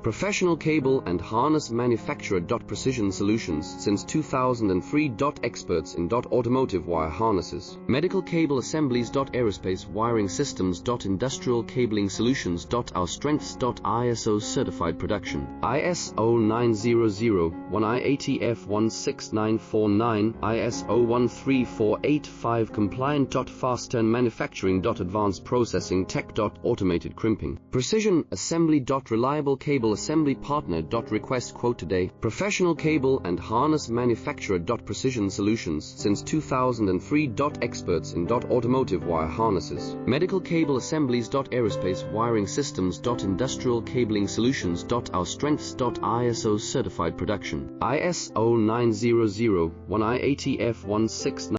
Professional cable and harness manufacturer. Precision Solutions since 2003. Experts in automotive wire harnesses, medical cable assemblies. Aerospace wiring systems. Industrial cabling solutions. Our strengths. ISO certified production, ISO 9001, IATF 16949, ISO 13485 compliant. Fast turn manufacturing. Advanced processing tech. Automated crimping, precision assembly. Reliable cable assembly partner. Request quote today. Professional cable and harness manufacturer. Precision Solutions since 2003. Experts in automotive wire harnesses, medical cable assemblies. Aerospace wiring systems. Industrial cabling solutions. Our strengths. ISO certified production, ISO 9001, IATF 169